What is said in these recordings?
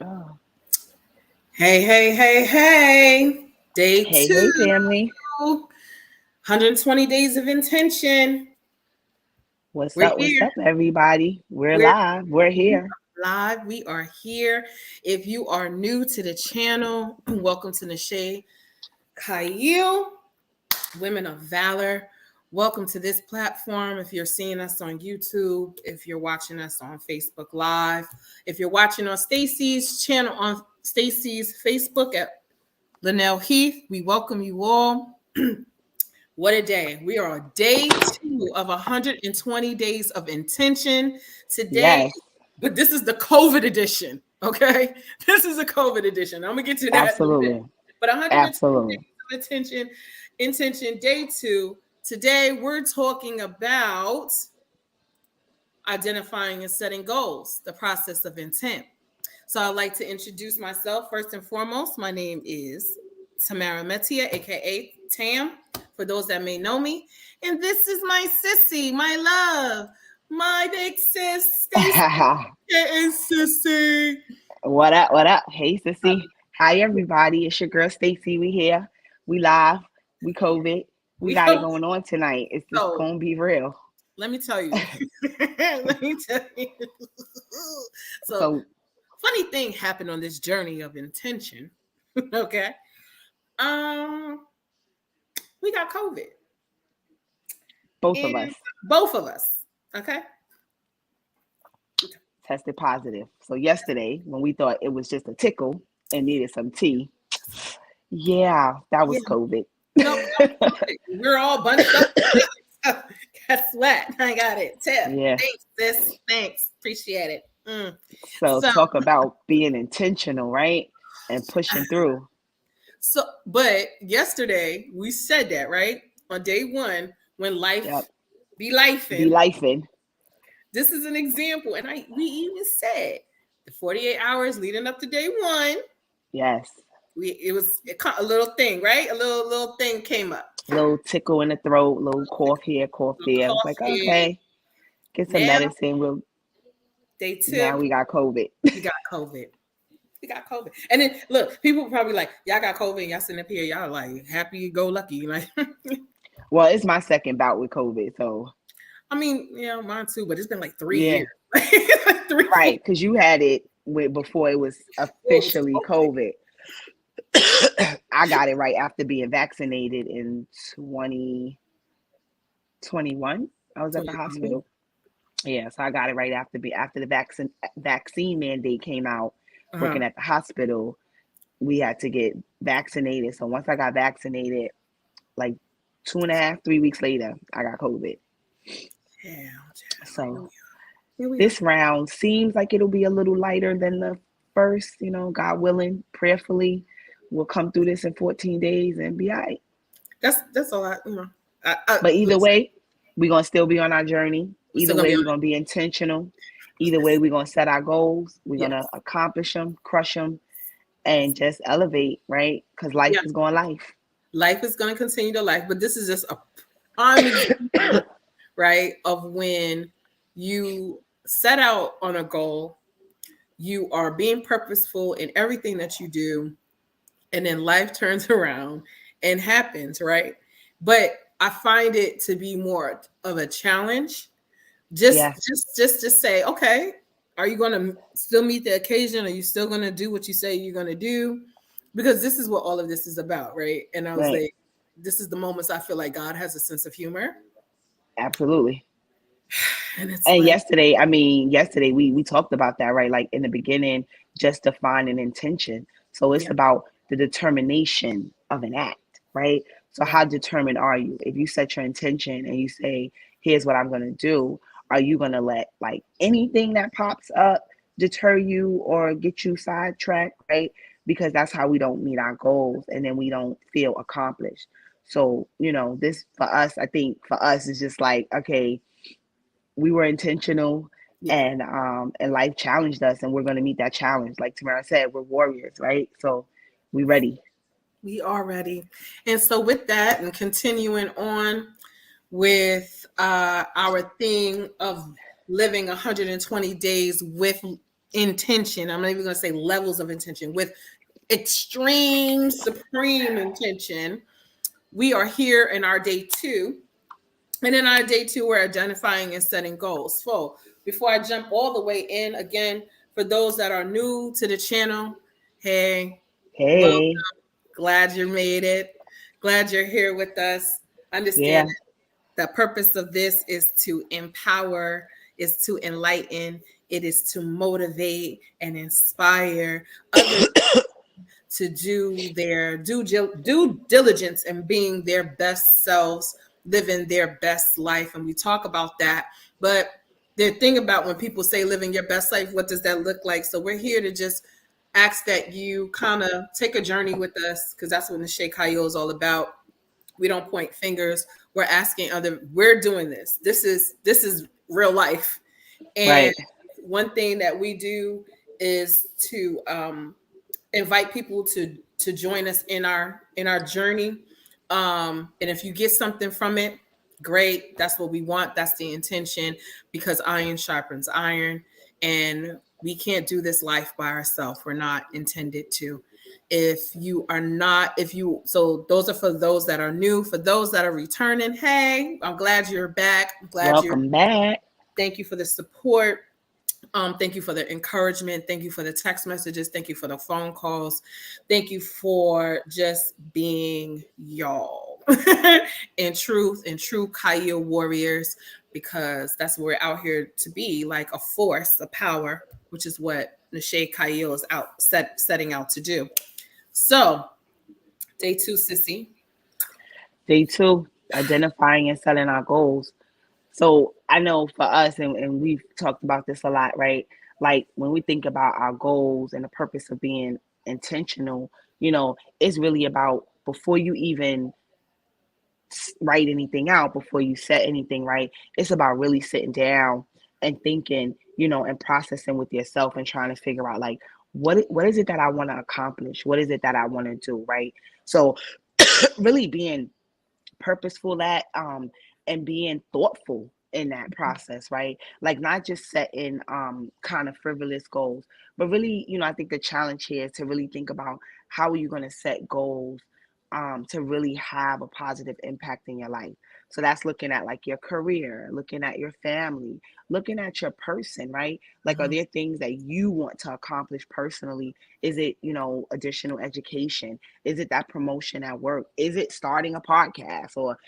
Oh, Hey, hey, hey, hey. Day hey, two, hey, family. 120 days of intention. What's We're up? What's here. up, everybody? We're We're live. We're here. live. We are here. If you are new to the channel, welcome to Nashay Kyle, Women of Valor. Welcome to this platform. If you're seeing us on YouTube, if you're watching us on Facebook Live, if you're watching on Stacy's channel on Stacy's Facebook at Linnell Heath, we welcome you all. What a day. We are on day two of 120 days of intention today, Yes, but this is the COVID edition. Okay. This is a COVID edition. I'm going to get to that in a bit. absolutely. But 120 Absolutely. days of intention, day two. Today, we're talking about identifying and setting goals, the process of intent. So I'd like to introduce myself first and foremost. My name is Tamara Metia, aka Tam, for those that may know me. And this is my sissy, my love, my big sis, Stacy and Sissy. What up? What up? Hey, sissy. Hi, everybody. It's your girl, Stacy. We here. We live. We COVID. We We got it go. going on tonight. It's just So going to be real. let me tell you. Let me tell you. So So, funny thing happened on this journey of intention. Okay. Um, we got COVID. both of And us both of us. Okay. tested positive. So, yesterday, when we thought it was just a tickle and needed some tea, yeah, that Yeah. was COVID. Nope. We're all bunched up. Guess what? I got it. Tip. Yeah. Thanks, sis. Thanks. Appreciate it. So So, talk about being intentional, right? And pushing through. but yesterday we said that, right? On day one, when life Yep. be Be lifing, lifing. this is an example. And we even said the 48 hours leading up to day one, Yes. it was a little thing, right? A little thing came up. Little tickle in the throat, little cough here, cough Little there. It's cough like, here. okay, get some Now, medicine. We'll day two, now we got COVID. we got COVID. We got COVID. And then look, people probably like, y'all got COVID and y'all sitting up here, y'all like happy go lucky. Like, Well, it's my second bout with COVID. So I mean, yeah, mine too, but it's been like 3 years. yeah. Like 3, 4 Right. Because you had it with before it was was officially COVID. COVID. I got it right after being vaccinated in 2021. I was at the 2021. hospital. Yeah, so I got it right after the vaccine mandate came out. Uh-huh. Working at the hospital, we had to get vaccinated. So once I got vaccinated, like 2.5, 3 weeks later, I got COVID. Yeah, So here we are. this round seems like it'll be a little lighter than the first. God willing, prayerfully, we'll come through this in 14 days and be all right. That's all But either listen, way, we're gonna still be on our journey. we're still Either gonna be way, on we're gonna be intentional. Either this. way, we're gonna set our goals. We're Yes. gonna accomplish them, crush them, and just elevate, right? Because life Yes. is going life. Life is gonna continue to life, but this is just a prime example, right? Of when you set out on a goal, you are being purposeful in everything that you do, and then life turns around and happens, right? But I find it to be more of a challenge. Just Yes, just just to say, okay, are you going to still meet the occasion? Are you still going to do what you say you're going to do? Because this is what all of this is about, right? And I was right. like, this is the moments I feel like God has a sense of humor, Absolutely. and it's And like, yesterday we talked about that, right? Like in the beginning, just define an intention. So it's yeah, about the determination of an act, right? So right, how determined are you? If you set your intention and you say, here's what I'm gonna do, are you gonna let like anything that pops up deter you or get you sidetracked, right? Because that's how we don't meet our goals and then we don't feel accomplished. So, this for us, I think for us is just like, okay, we were intentional yeah. and life challenged us and we're going to meet that challenge. Like Tamara said, we're warriors, right? So we ready. We are ready. And so with that, and continuing on with our thing of living 120 days with intention. I'm not even going to say levels of intention, with extreme, supreme intention. We are here in our day 2. And in our day 2, we're identifying and setting goals. So before I jump all the way in, again, for those that are new to the channel, hey, welcome. Hey, Glad you made it. Glad you're here with us. yeah, Understand the purpose of this is to empower, is to enlighten, it is to motivate and inspire others to do their due diligence and being their best selves, living their best life. And we talk about that. But the thing about when people say living your best life, what does that look like? So we're here to just ask that you kind of take a journey with us, because that's what the Sheikh Khalil is all about. We don't point fingers. We're asking we're doing this. This is real life. And right. one thing that we do is to invite people to join us in our journey. And if you get something from it, great. That's what we want. That's the intention, because iron sharpens iron, and we can't do this life by ourselves. We're not intended to. So those are for those that are new. For those that are returning, hey, I'm glad you're back. I'm glad Welcome back. Thank you for the support. Thank you for the encouragement. Thank you for the text messages. Thank you for the phone calls. Thank you for just being y'all in true Khalil warriors, because that's what we're out here to be, like a force, a power, which is what Nashay Khalil is setting out to do. So, day 2, sissy. Day 2, identifying and setting our goals. So I know for us, and we've talked about this a lot, right? Like when we think about our goals and the purpose of being intentional, it's really about, before you even write anything out, before you set anything, right? It's about really sitting down and thinking, and processing with yourself and trying to figure out, like, what is it that I want to accomplish? What is it that I want to do, right? So really being purposeful and being thoughtful in that process, right? Like not just setting kind of frivolous goals, but really, I think the challenge here is to really think about how are you going to set goals to really have a positive impact in your life. So that's looking at like your career, looking at your family, looking at your person, right? Like, are there things that you want to accomplish personally? Is it, additional education? Is it that promotion at work? Is it starting a podcast, or,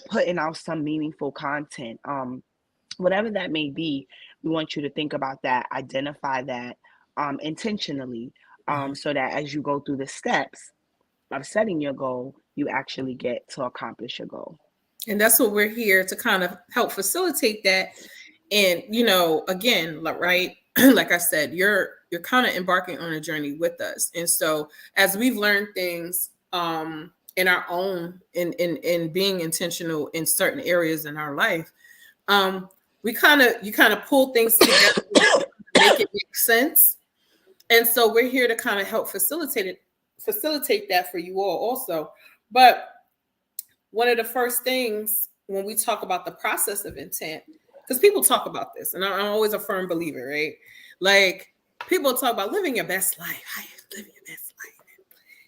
putting out some meaningful content? Whatever that may be, we want you to think about that, identify that intentionally, so that as you go through the steps of setting your goal, you actually get to accomplish your goal. And that's what we're here to kind of help facilitate that. And, again, right, like I said, you're kind of embarking on a journey with us. And so as we've learned things in our own, in being intentional in certain areas in our life, you kind of pull things together to make it make sense. And so we're here to kind of help facilitate that for you all also. But one of the first things when we talk about the process of intent, because people talk about this, and I'm always a firm believer, right? Like people talk about living your best life. How you living your best life?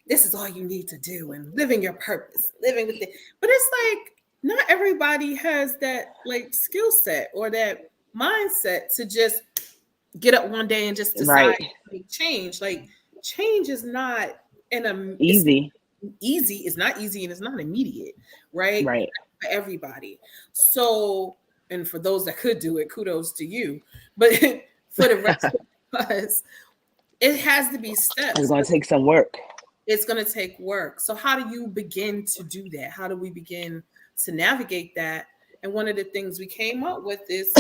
This is all you need to do, and living your purpose, living with it. But it's like not everybody has that like skill set or that mindset to just get up one day and just decide to make change. Like change is not easy. It's not easy, and it's not immediate, right? Right. For everybody. So, and for those that could do it, kudos to you. But for the rest of us, it has to be steps. It's going to take some work. It's going to take work. So how do you begin to do that? How do we begin to navigate that? And one of the things we came up with is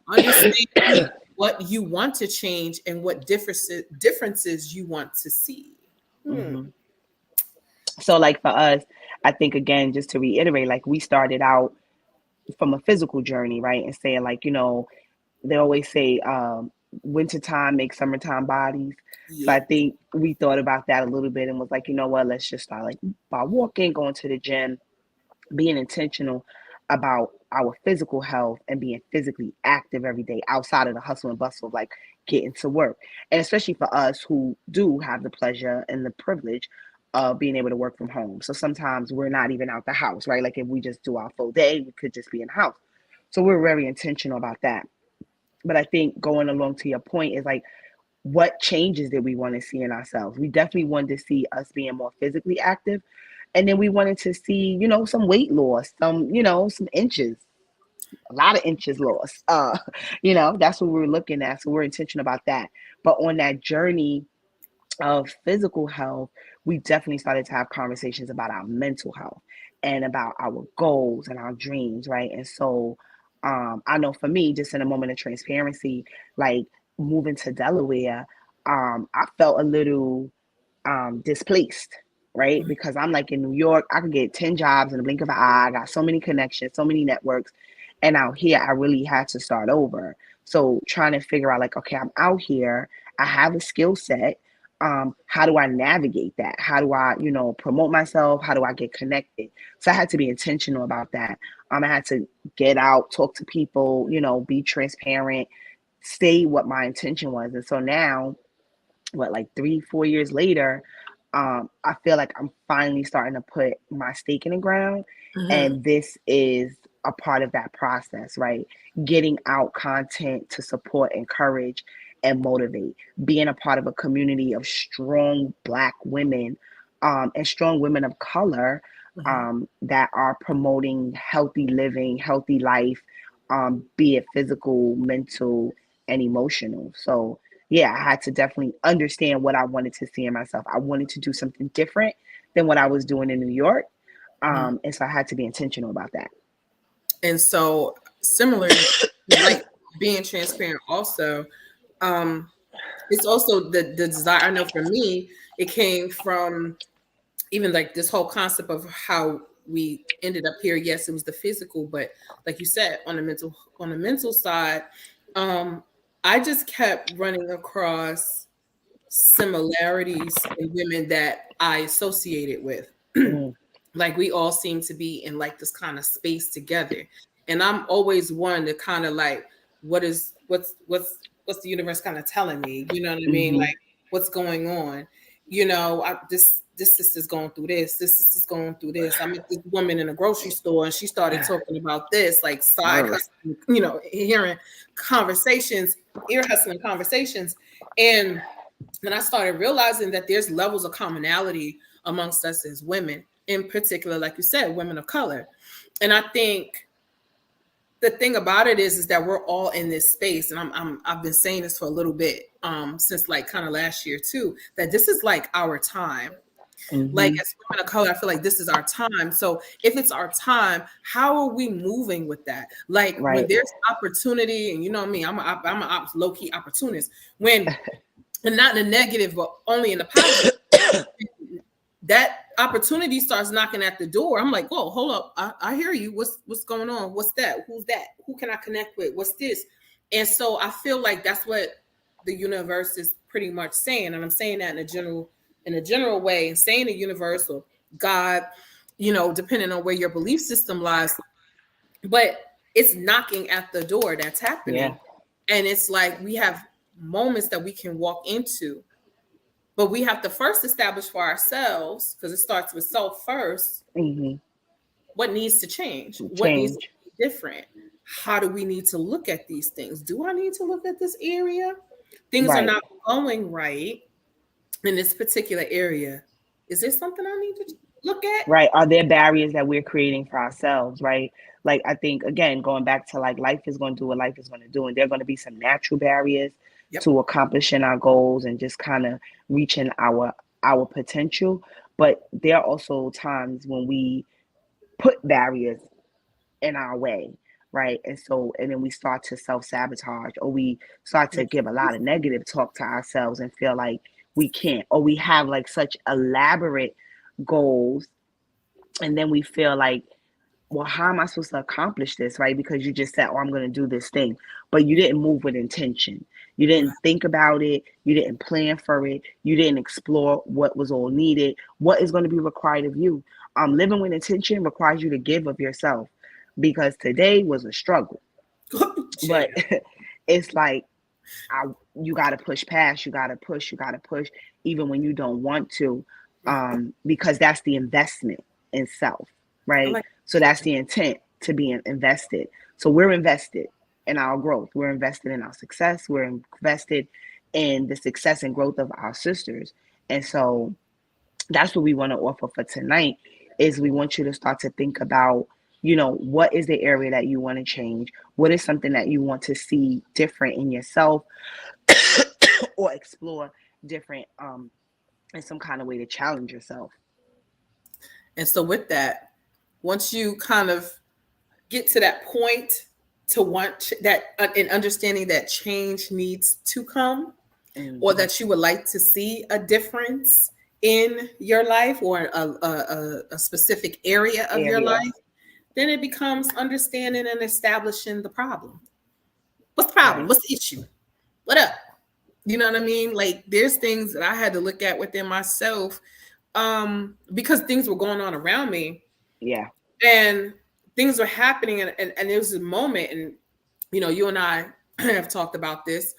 understanding what you want to change and what differences you want to see. Mm-hmm. So like for us, I think, again, just to reiterate, like we started out from a physical journey, right? And saying like, they always say wintertime makes summertime bodies. Yeah. So I think we thought about that a little bit and was like, let's just start like by walking, going to the gym, being intentional about our physical health and being physically active every day outside of the hustle and bustle of like getting to work. And especially for us who do have the pleasure and the privilege of being able to work from home. So sometimes we're not even out the house, right? Like if we just do our full day, we could just be in the house. So we're very intentional about that. But I think going along to your point is like, what changes did we want to see in ourselves? We definitely wanted to see us being more physically active. And then we wanted to see, some weight loss, some inches, a lot of inches lost. That's what we were looking at. So we're intentional about that. But on that journey of physical health, we definitely started to have conversations about our mental health and about our goals and our dreams, right? And so I know for me, just in a moment of transparency, like moving to Delaware, I felt a little displaced, right? Because I'm like in New York, I could get 10 jobs in the blink of an eye. I got so many connections, so many networks. And out here, I really had to start over. So trying to figure out like, okay, I'm out here, I have a skill set. How do I navigate that? How do I, promote myself? How do I get connected? So I had to be intentional about that. I had to get out, talk to people, be transparent, say what my intention was. And so now, like 3-4 years later, I feel like I'm finally starting to put my stake in the ground. Mm-hmm. And this is a part of that process, right? Getting out content to support, encourage, and motivate, being a part of a community of strong Black women and strong women of color that are promoting healthy living, healthy life, be it physical, mental, and emotional. So yeah, I had to definitely understand what I wanted to see in myself. I wanted to do something different than what I was doing in New York. And so I had to be intentional about that. And so similarly, like being transparent also, it's also the desire. I know for me, it came from even like this whole concept of how we ended up here. Yes, it was the physical, but like you said, on the mental side, I just kept running across similarities in women that I associated with. Like we all seem to be in like this kind of space together. And I'm always one to kind of like, what's the universe kind of telling me? You know what I mean? Like what's going on? This sister's going through this. This sister's going through this. I met this woman in a grocery store and she started talking about this, like side hustling, hearing conversations, ear hustling conversations. And then I started realizing that there's levels of commonality amongst us as women, in particular, like you said, women of color. And I think the thing about it is that we're all in this space, and I've been saying this for a little bit since like kind of last year too, that this is like our time. Like as women of color, I feel like this is our time. So if it's our time, how are we moving with that? Like when there's opportunity, and you know me, I'm a low key opportunist. When and not in the negative, but only in the positive. That opportunity starts knocking at the door. I'm like, whoa, hold up. I hear you. What's going on? What's that? Who's that? Who can I connect with? What's this? And so I feel like that's what the universe is pretty much saying. And I'm saying that in a general way, and saying the universal, God, depending on where your belief system lies. But it's knocking at the door that's happening. Yeah. And it's like we have moments that we can walk into. But we have to first establish for ourselves, because it starts with self first, what needs to change? What needs to be different? How do we need to look at these things? Do I need to look at this area? Things are not going right in this particular area. Is there something I need to look at? Right. Are there barriers that we're creating for ourselves? Right. Like, I think, again, going back to like life is going to do what life is going to do. And there are going to be some natural barriers to accomplishing our goals and just kind of reaching our potential. But there are also times when we put barriers in our way, right? And then we start to self-sabotage, or we start to give a lot of negative talk to ourselves and feel like we can't, or we have like such elaborate goals. And then we feel like, well, how am I supposed to accomplish this, right? Because you just said, oh, I'm going to do this thing, but you didn't move with intention. You didn't think about it. You didn't plan for it. You didn't explore what was all needed. What is going to be required of you? Living with intention requires you to give of yourself. because today was a struggle. But it's like you got to push past, you got to push, even when you don't want to, because that's the investment in self, right? like, So that's the intent, to be invested. So we're invested in our growth, we're invested in our success, we're invested in the success and growth of our sisters. And so that's what we want to offer for tonight, is we want you to start to think about, what is the area that you want to change? What is something that you want to see different in yourself, or explore different, in some kind of way, to challenge yourself. and so with that, once you kind of get to that point to want that, in understanding that change needs to come, or that you would like to see a difference in your life, or a specific area of your life, then it becomes understanding and establishing the problem. What's the problem? Right. What's the issue? What up? You know what I mean? Like, there's things that I had to look at within myself, because things were going on around me. Yeah. And things were happening, and there was a moment, and you and I have talked about this.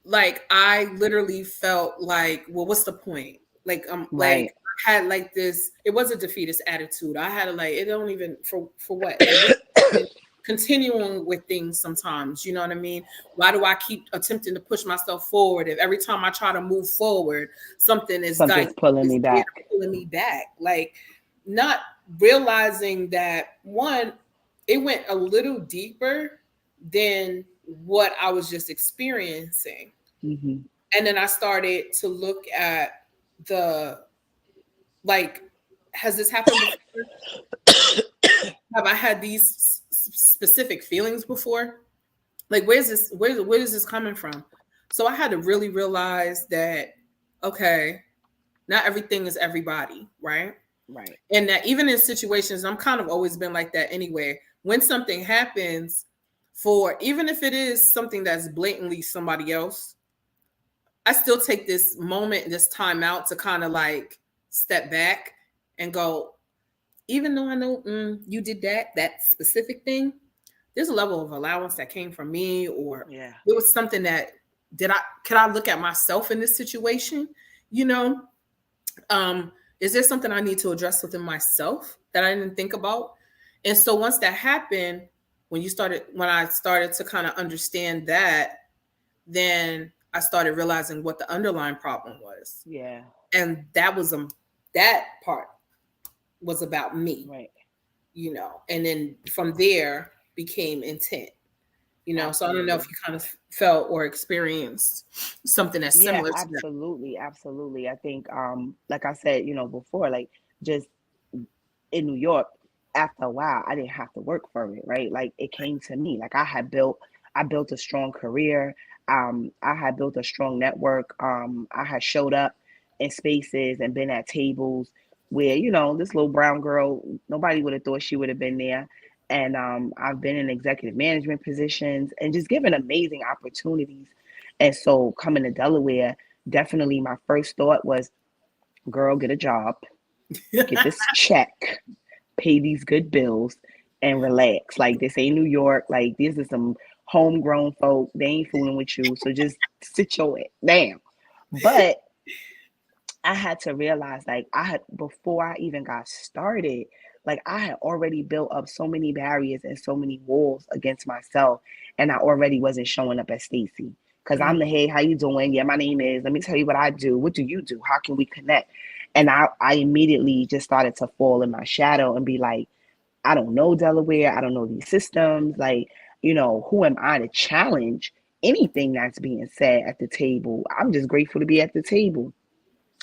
Like, I literally felt like, well, what's the point? Like, Right. like, I had like this, it was a defeatist attitude. I had to, like, it don't even, for what? Like, continuing with things sometimes, you know what I mean? Why do I keep attempting to push myself forward if every time I try to move forward, something's like pulling me back? Pulling me back. Like, not realizing that, one, it went a little deeper than what I was just experiencing. Mm-hmm. And then I started to look at like, has this happened before? Have I had these specific feelings before? Like, where is this coming from? So I had to really realize that, okay, not everything is everybody, right? Right. And that even in situations, I'm kind of always been like that anyway. When something happens, even if it is something that's blatantly somebody else, I still take this moment, this time out to kind of like step back and go, even though I know you did that specific thing, there's a level of allowance that came from me, or Yeah, it was something that can I look at myself in this situation? Is there something I need to address within myself that I didn't think about? And so once that happened, when I started to kind of understand that, then I started realizing what the underlying problem was. Yeah. And that part was about me. Right. And then from there became intent. Absolutely. So I don't know if you kind of felt or experienced something that's similar to that. Absolutely. I think, like I said, before, like, just in New York, after a while, I didn't have to work for it, right? Like, it came to me. Like, I built a strong career. I had built a strong network. I had showed up in spaces and been at tables where, this little brown girl, nobody would have thought she would have been there. And I've been in executive management positions and just given amazing opportunities. And so coming to Delaware, definitely my first thought was, girl, get a job, get this check, pay these good bills, and relax. Like, this ain't New York. Like, this is some homegrown folk. They ain't fooling with you. So just sit your ass down. But I had to realize, like, before I even got started, like, I had already built up so many barriers and so many walls against myself, and I already wasn't showing up as Stacy. Because I'm the, hey, how you doing? Yeah, my name is, let me tell you what I do. What do you do? How can we connect? And I immediately just started to fall in my shadow and be like, I don't know Delaware. I don't know these systems. Like, who am I to challenge anything that's being said at the table? I'm just grateful to be at the table.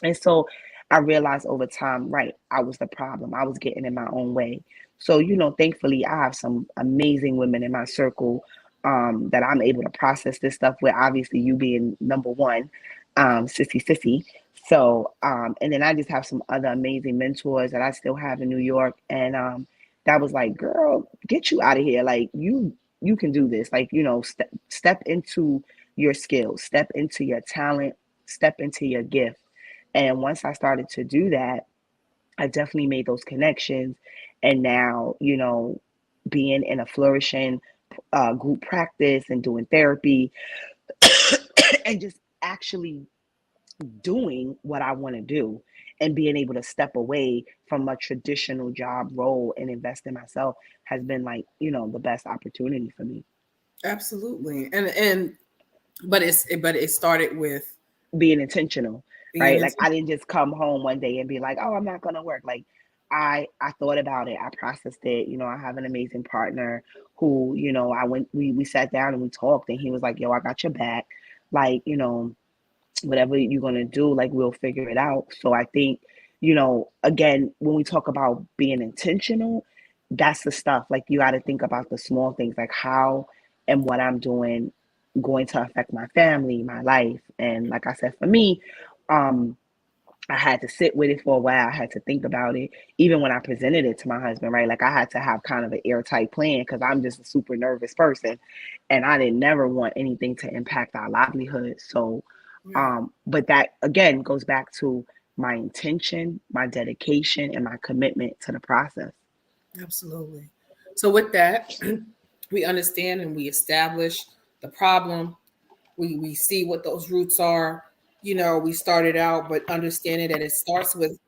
And so I realized over time, right, I was the problem. I was getting in my own way. So, thankfully, I have some amazing women in my circle, that I'm able to process this stuff with, obviously you being number one, sissy. So, and then I just have some other amazing mentors that I still have in New York. And that was like, girl, get you out of here. Like, you can do this. Like, step into your skills, step into your talent, step into your gift. And once I started to do that, I definitely made those connections. And now, being in a flourishing group practice and doing therapy and just actually doing what I want to do and being able to step away from a traditional job role and invest in myself has been like, the best opportunity for me. Absolutely. But it started with Being intentional, being right? Like I intentional. didn't just come home one day and be like, oh, I'm not gonna work. Like I thought about it, I processed it. I have an amazing partner who, we sat down and we talked and he was like, yo, I got your back. Like, whatever you're going to do, like we'll figure it out. So I think, again, when we talk about being intentional, that's the stuff. Like you got to think about the small things, like how and what I'm doing going to affect my family, my life. And like I said, for me, um, I had to sit with it for a while. I had to think about it. Even when I presented it to my husband, right? Like I had to have kind of an airtight plan because I'm just a super nervous person and I didn't never want anything to impact our livelihood. So, Right. but that again goes back to my intention, my dedication, and my commitment to the process. Absolutely. So with that, we understand and we establish the problem. We see what those roots are. We started out, but understanding that it starts with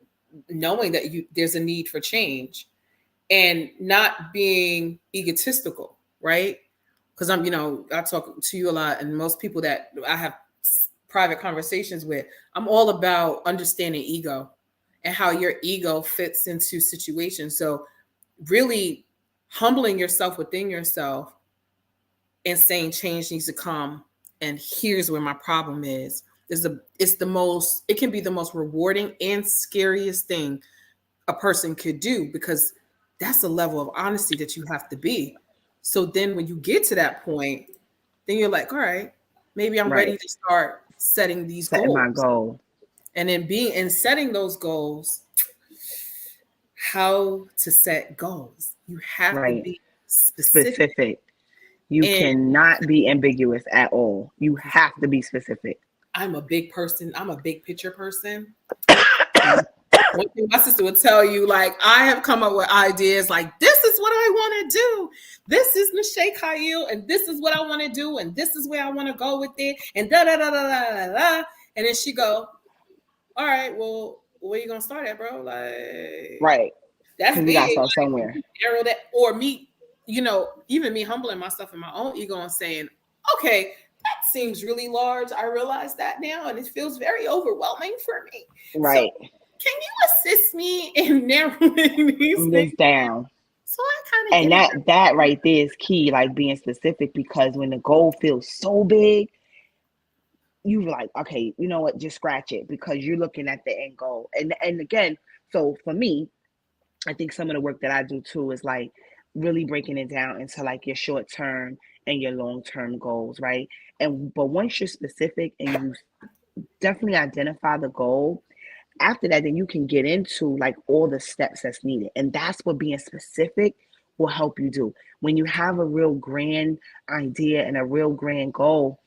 knowing that there's a need for change and not being egotistical, right? Because I talk to you a lot, and most people that I have private conversations with, I'm all about understanding ego and how your ego fits into situations. So really humbling yourself within yourself and saying change needs to come, and here's where my problem is it can be the most rewarding and scariest thing a person could do, because that's a level of honesty that you have to be. So then when you get to that point, then you're like, all right, maybe I'm ready Right. to start setting these Setting my goals. goal. And then being and setting those goals, how to set goals. You have to Right. be specific. Specific. You And cannot be ambiguous at all. You have to be specific. I'm a big person, I'm a big picture person. One thing my sister would tell you, like, I have come up with ideas like, this is what I want to do. This is Nashay Kyle, and this is what I want to do, and this is where I want to go with it, and da da da da da da da. And then she go, all right, well, where you gonna start at, bro? Like, Right. that's Because we got to big. start Like, somewhere. arrow that, or me, even me humbling myself in my own ego and saying, okay, that seems really large. I realize that now, and it feels very overwhelming for me. So Right. can you assist me in narrowing these things This down. so I kind of And get a that right there is key, like being specific, because when the goal feels so big, you like, okay, you know what, just scratch it because you're looking at the end goal. And again, so for me, I think some of the work that I do too is like really breaking it down into like your short term and your long term goals, right? And but once you're specific and you definitely identify the goal, after that, then you can get into like all the steps that's needed. And that's what being specific will help you do. When you have a real grand idea and a real grand goal,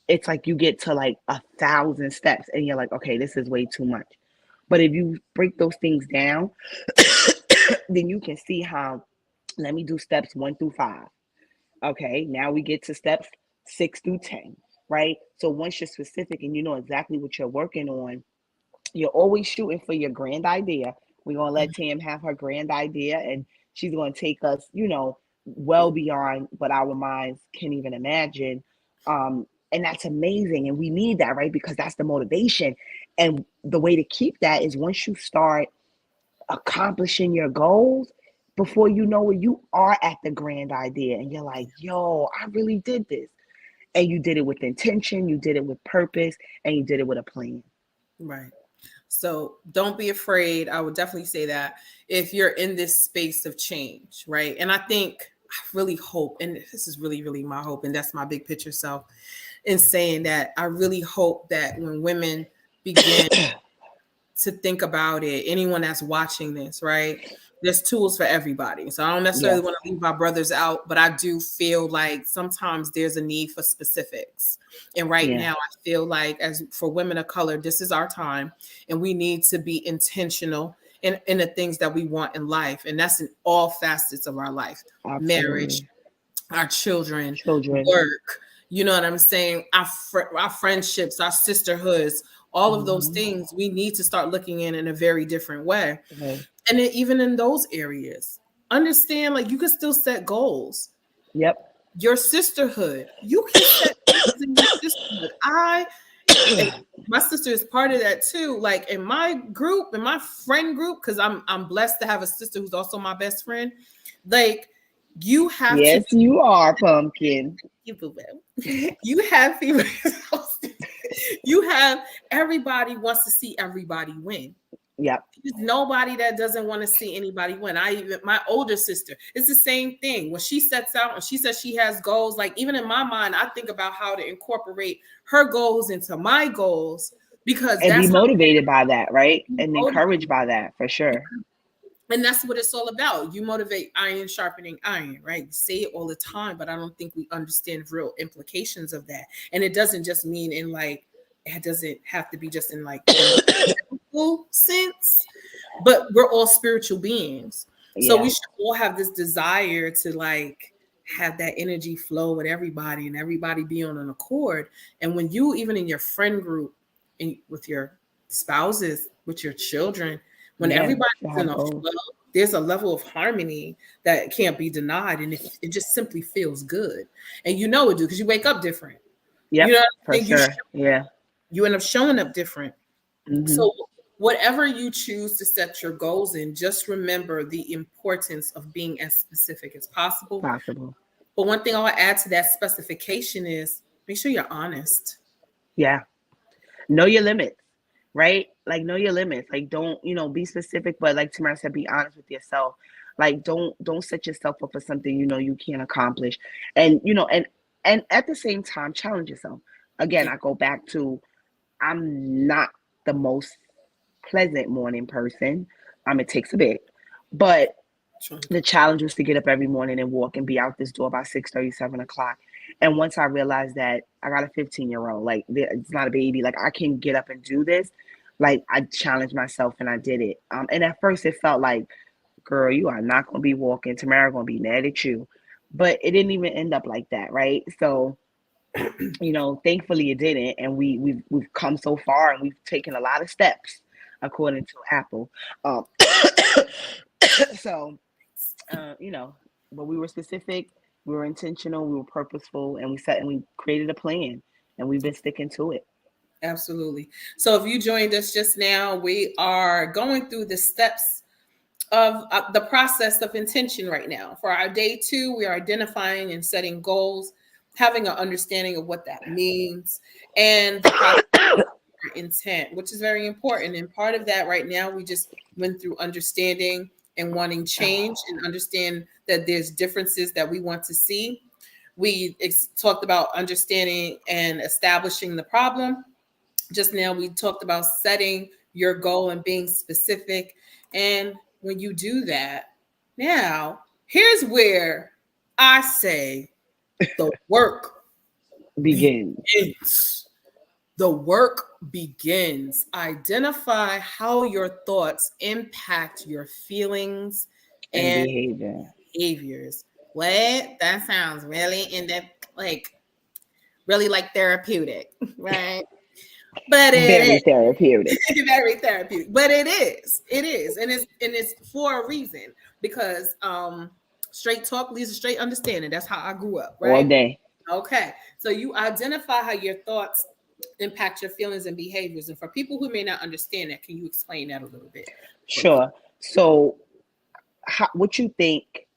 it's like you get to like 1,000 steps and you're like, okay, this is way too much. But if you break those things down, then you can see how, let me do steps 1 through 5. Okay, now we get to steps 6 through 10, right? So once you're specific and you know exactly what you're working on, you're always shooting for your grand idea. We're gonna let Tam have her grand idea, and she's gonna take us, well beyond what our minds can even imagine. And that's amazing, and we need that, right? Because that's the motivation. And the way to keep that is once you start accomplishing your goals, before you know it, you are at the grand idea, and you're like, "Yo, I really did this." And you did it with intention, you did it with purpose, and you did it with a plan. right. So don't be afraid. I would definitely say that if you're in this space of change, right? And I think I really hope, and this is really, really my hope, and that's my big picture self in saying that I really hope that when women begin to think about it, anyone that's watching this, right? There's tools for everybody. So I don't necessarily Yes. want to leave my brothers out, but I do feel like sometimes there's a need for specifics. And right Yeah. now, I feel like as for women of color, this is our time and we need to be intentional in the things that we want in life. And that's in all facets of our life. Marriage, Absolutely. our children, Children. work, you know what I'm saying? Our friendships, our sisterhoods, all of those Mhm. things we need to start looking in a very different way. Okay. And then even in those areas, understand like you can still set goals. Yep. Your sisterhood, you can set goals in your sisterhood. And my sister is part of that too. Like in my group, in my friend group, because I'm blessed to have a sister who's also my best friend. Like you have to Yes, you are, pumpkin. you boo boo. You have people. You have everybody wants to see everybody win. Yep. There's nobody that doesn't want to see anybody win. I even my older sister, it's the same thing. When she sets out and she says she has goals, like even in my mind, I think about how to incorporate her goals into my goals because And be that's how motivated by that, right? And motivated. encouraged by that, for sure. And that's what it's all about. You motivate iron sharpening iron, right? We say it all the time, but I don't think we understand real implications of that. And it doesn't just mean in like, it doesn't have to be just in like physical sense, but we're all spiritual beings. So Yeah. we should all have this desire to like have that energy flow with everybody and everybody be on an accord. And when you, even in your friend group and with your spouses, with your children, when Yeah. everybody's To in have a goals. flow, there's a level of harmony that can't be denied. And it just simply feels good. And you know it do because you wake up different. Yep. You know what I For mean? sure. Yeah. You end up showing up different. Hmm. So whatever you choose to set your goals in, just remember the importance of being as specific as possible. Possible. But one thing I'll add to that specification is make sure you're honest. Yeah. Know your limits, right? Like know your limits. Like don't, be specific, but like Tamara said, be honest with yourself. Like don't set yourself up for something you can't accomplish. And and at the same time challenge yourself. Again, Yeah. I go back to I'm not the most pleasant morning person. It takes a bit. But the challenge was to get up every morning and walk and be out this door by 6:30, 7 o'clock. And once I realized that I got a 15-year-old, like it's not a baby, like I can get up and do this. Like I challenged myself and I did it. And at first it felt like, girl, you are not gonna be walking. Tamara gonna be mad at you. But it didn't even end up like that, right? So, thankfully it didn't. And we've come so far and we've taken a lot of steps according to Apple. Um, so but we were specific, we were intentional, we were purposeful, and we created a plan, and we've been sticking to it. Absolutely. So if you joined us just now, we are going through the steps of the process of intention right now. For our day 2, we are identifying and setting goals, having an understanding of what that means, and the process of intent, which is very important. And part of that right now, we just went through understanding and wanting change and understand that there's differences that we want to see. We talked about understanding and establishing the problem. Just now, we talked about setting your goal and being specific. And when you do that, now here's where I say the work Begin. begins. The work begins. Identify how your thoughts impact your feelings And and behavior. behaviors. What? That sounds really really like therapeutic, right? But Very therapeutic. very therapeutic. But it is. It is. And it's for a reason because straight talk leads to straight understanding. That's how I grew up, All right? day. Okay. So you identify how your thoughts impact your feelings and behaviors. And for people who may not understand that, can you explain that a little bit? Sure. So what you think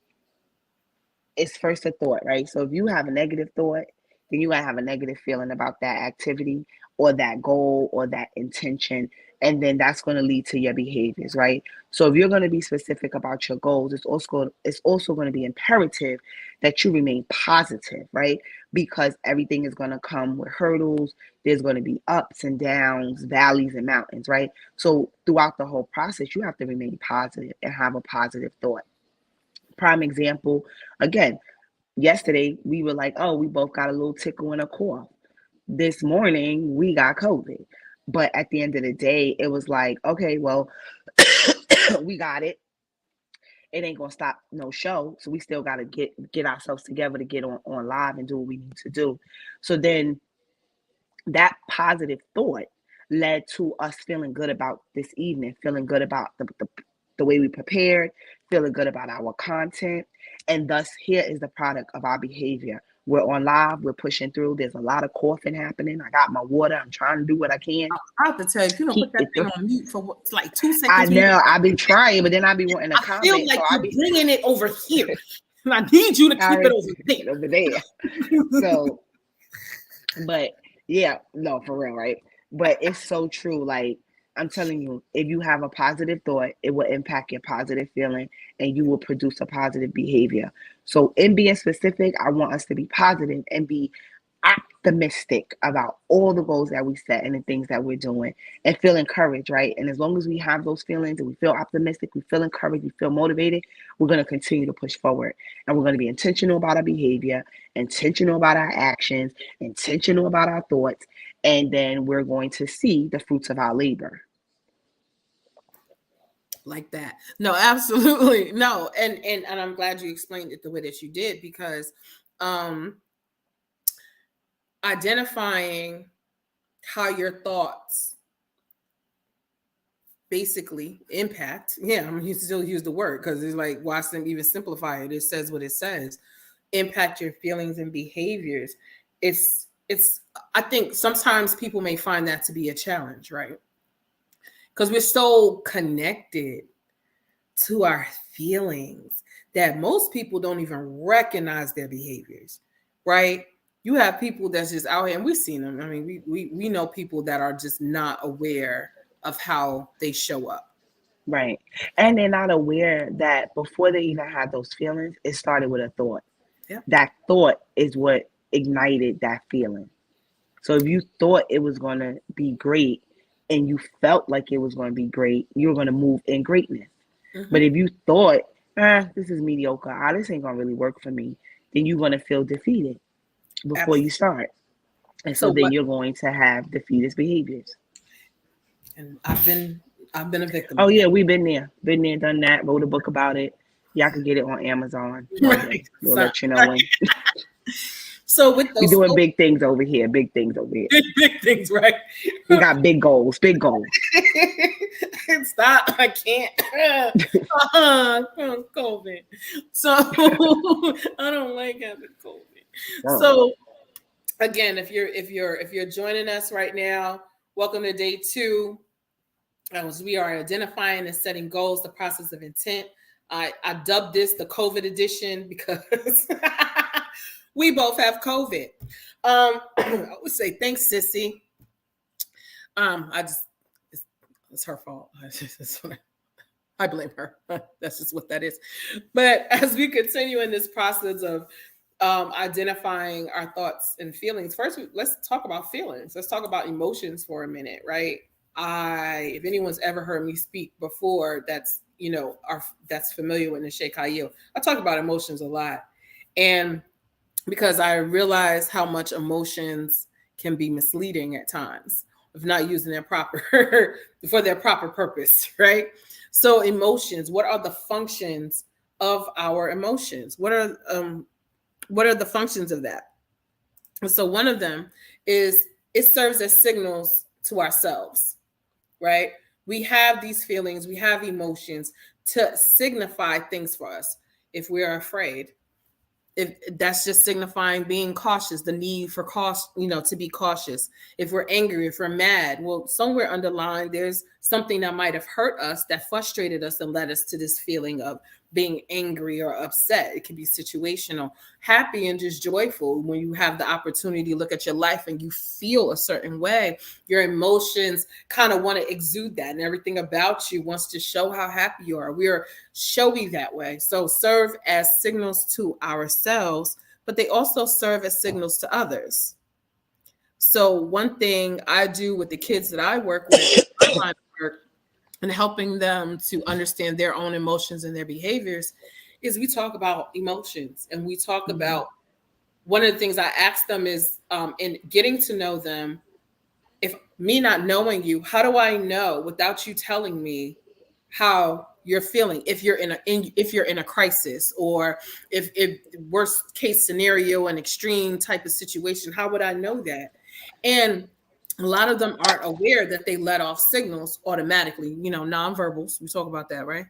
is first a thought, right? So if you have a negative thought, then you're gonna have a negative feeling about that activity or that goal or that intention, and then that's going to lead to your behaviors, right? So if you're going to be specific about your goals, it's also going to be imperative that you remain positive, right? Because everything is going to come with hurdles. There's going to be ups and downs, valleys and mountains, right? So throughout the whole process, you have to remain positive and have a positive thought. Prime example, again, yesterday we were like, oh, we both got a little tickle and a cough. This morning we got COVID. But at the end of the day, it was like, okay, well, we got it. It ain't gonna stop no show. So we still gotta get ourselves together to get on live and do what we need to do. So then that positive thought led to us feeling good about this evening, feeling good about the way we prepared, feeling good about our content. And thus, here is the product of our behavior. We're on live, we're pushing through. There's a lot of coughing happening. I got my water. I'm trying to do what I can. I have to tell you, if you don't put that thing on mute for like 2 seconds. I know. I've been trying, but then I'll be wanting to comment. I feel like you're bringing it over here. And I need you to keep it over there. So, but yeah, no, for real, right? But it's so true. Like, I'm telling you, if you have a positive thought, it will impact your positive feeling and you will produce a positive behavior. So in being specific, I want us to be positive and be optimistic about all the goals that we set and the things that we're doing and feel encouraged, right? And as long as we have those feelings and we feel optimistic, we feel encouraged, we feel motivated, we're going to continue to push forward. And we're going to be intentional about our behavior, intentional about our actions, intentional about our thoughts, and then we're going to see the fruits of our labor. Like that. No, absolutely. No. And I'm glad you explained it the way that you did, because identifying how your thoughts basically impact. Yeah, I mean, you still use the word because it's like, watch them even simplify it. It says what it says. Impact your feelings and behaviors. It's I think sometimes people may find that to be a challenge, right? Because we're so connected to our feelings that most people don't even recognize their behaviors, right? You have people that's just out here, and we've seen them. I mean, we know people that are just not aware of how they show up. Right. And they're not aware that before they even had those feelings, it started with a thought. Yeah. That thought is what ignited that feeling. So if you thought it was going to be great and you felt like it was going to be great, you're going to move in greatness. Mm-hmm. But if you thought, this is mediocre, this ain't going to really work for me, then you're going to feel defeated before Absolutely. You start. And so then you're going to have defeatist behaviors. And I've been a victim. Oh yeah, we've been there, done that, wrote a book about it. Y'all can get it on Amazon. Right. We'll let you know when. So with those, we're doing big things over here. Big things, right? We got big goals. Stop! I can't. COVID. So I don't like having COVID. Oh. So again, if you're joining us right now, welcome to day 2. As we are identifying and setting goals, the process of intent. I dubbed this the COVID edition because we both have COVID. I would say thanks, Sissy. It's her fault. I blame her. That's just what that is. But as we continue in this process of identifying our thoughts and feelings, first, let's talk about feelings. Let's talk about emotions for a minute, right? If anyone's ever heard me speak before, that's familiar with Nashay Khalil, I talk about emotions a lot. And because I realize how much emotions can be misleading at times if not using them for their proper purpose, right? So emotions, what are the functions of our emotions? What are the functions of that? And so one of them is it serves as signals to ourselves, right? We have these feelings, we have emotions to signify things for us. If we're afraid, if that's just signifying being cautious, the need for to be cautious. If we're angry, if we're mad, well, somewhere underlying, there's something that might have hurt us, that frustrated us and led us to this feeling of being angry or upset. It can be situational. Happy and just joyful when you have the opportunity to look at your life and you feel a certain way. Your emotions kind of want to exude that, and everything about you wants to show how happy you are. We are showy that way. So serve as signals to ourselves, but they also serve as signals to others. So one thing I do with the kids that I work with, and helping them to understand their own emotions and their behaviors, is we talk about emotions, and we talk about, one of the things I ask them is in getting to know them, if me not knowing you, how do I know without you telling me how you're feeling if you're if you're in a crisis, or if worst case scenario, an extreme type of situation. How would I know that? And a lot of them aren't aware that they let off signals automatically, nonverbals. We talk about that, right?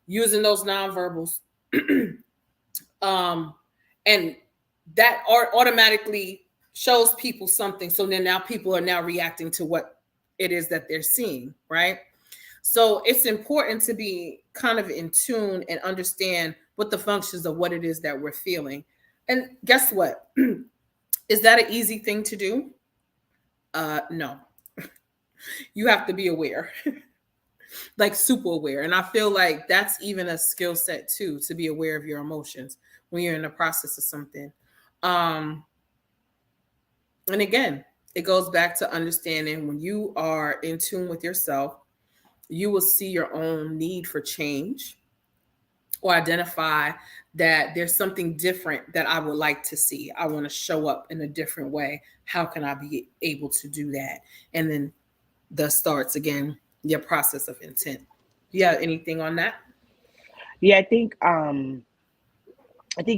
Using those nonverbals. And that automatically shows people something. So then now people are now reacting to what it is that they're seeing, right? So it's important to be kind of in tune and understand what the functions of what it is that we're feeling. And guess what? Is that an easy thing to do? No. You have to be aware, like super aware. And I feel like that's even a skill set too, to be aware of your emotions when you're in the process of something. And again, it goes back to understanding when you are in tune with yourself, you will see your own need for change, or identify that there's something different that I would like to see. I want to show up in a different way. How can I be able to do that? And then thus starts again your process of intent. Do you have anything on that? Yeah, I think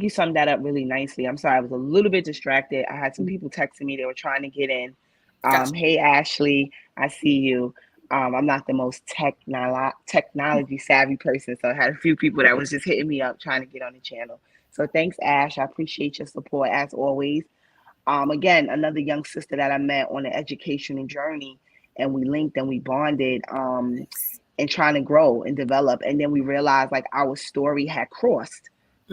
you summed that up really nicely. I'm sorry, I was a little bit distracted. I had some people texting me. They were trying to get in. Gotcha. Hey, Ashley, I see you. I'm not the most technology savvy person, so I had a few people that was just hitting me up trying to get on the channel. So thanks, Ash. I appreciate your support as always. Again, another young sister that I met on an educational journey, and we linked and we bonded, and trying to grow and develop. And then we realized like our story had crossed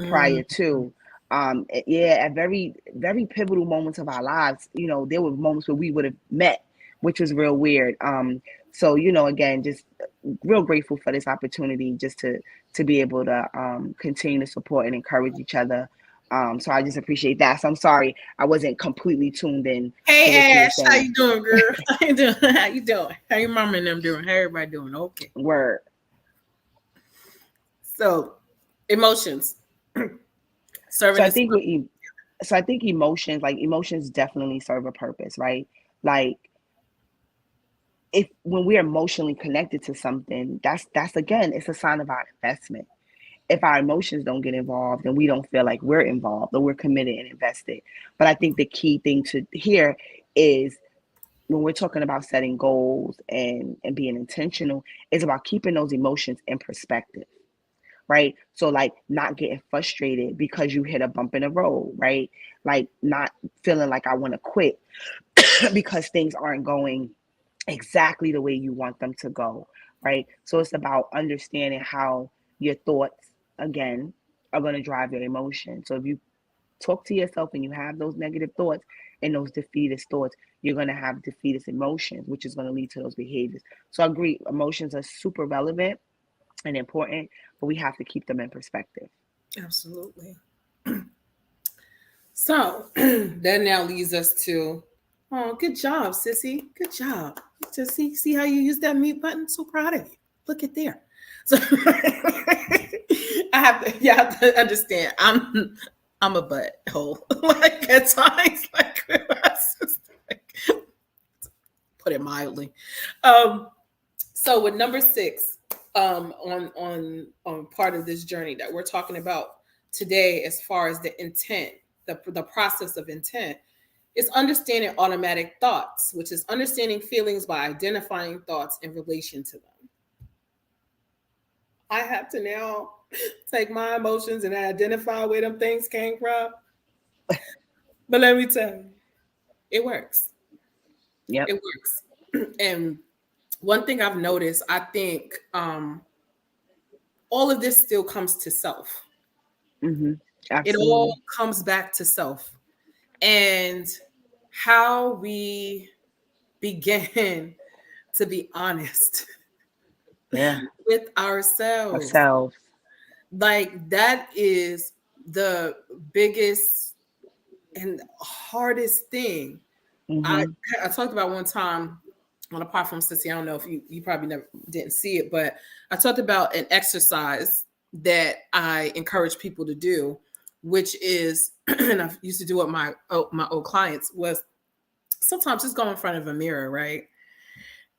prior to at very very pivotal moments of our lives. There were moments where we would have met, which was real weird. So again, just real grateful for this opportunity, just to be able to continue to support and encourage each other. So I just appreciate that. So I'm sorry I wasn't completely tuned in. Hey Ash, how you doing, girl? How you doing? How you doing? How your mama and them doing? How everybody doing? Okay. Word. So emotions. So I think emotions definitely serve a purpose, right? Like if when we're emotionally connected to something, that's again, it's a sign of our investment. If our emotions don't get involved, then we don't feel like we're involved or we're committed and invested. But I think the key thing to hear is when we're talking about setting goals and being intentional, it's about keeping those emotions in perspective. Right. So like not getting frustrated because you hit a bump in the road, right? Like not feeling like I want to quit because things aren't going exactly the way you want them to go. Right. So it's about understanding how your thoughts again are going to drive your emotions. So if you talk to yourself and you have those negative thoughts and those defeatist thoughts, you're going to have defeatist emotions, which is going to lead to those behaviors. So I agree, emotions are super relevant and important, but we have to keep them in perspective. Absolutely. So that now leads us to, oh, good job, sissy. Good job. Just see how you use that mute button. So proud of you. Look at there. So you have to understand. I'm a butthole. Like at times, like put it mildly. So with number 6, on part of this journey that we're talking about today, as far as the intent, the process of intent, is understanding automatic thoughts, which is understanding feelings by identifying thoughts in relation to them. I have to now take my emotions and identify where them things came from. But let me tell you, it works. Yeah, it works. And one thing I've noticed, I think all of this still comes to self. Mm-hmm. It all comes back to self and how we begin to be honest with ourselves. Like that is the biggest and hardest thing. Mm-hmm. I talked about one time on Apart From Sissy. I don't know if you probably didn't see it, but I talked about an exercise that I encourage people to do, which is, and I used to do it with my old clients, was sometimes just go in front of a mirror, right?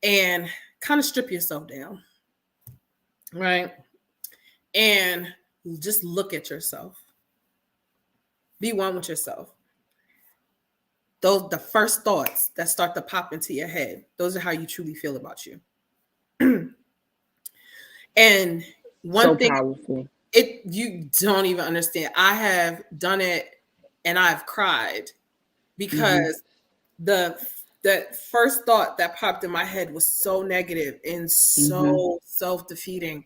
And kind of strip yourself down right? And just look at yourself. Be one with yourself. Those the first thoughts that start to pop into your head. Those are how you truly feel about you. And So one thing powerful. you don't even understand. I have done it and I've cried Mm-hmm. because the first thought that popped in my head was so negative and Mm-hmm. so self-defeating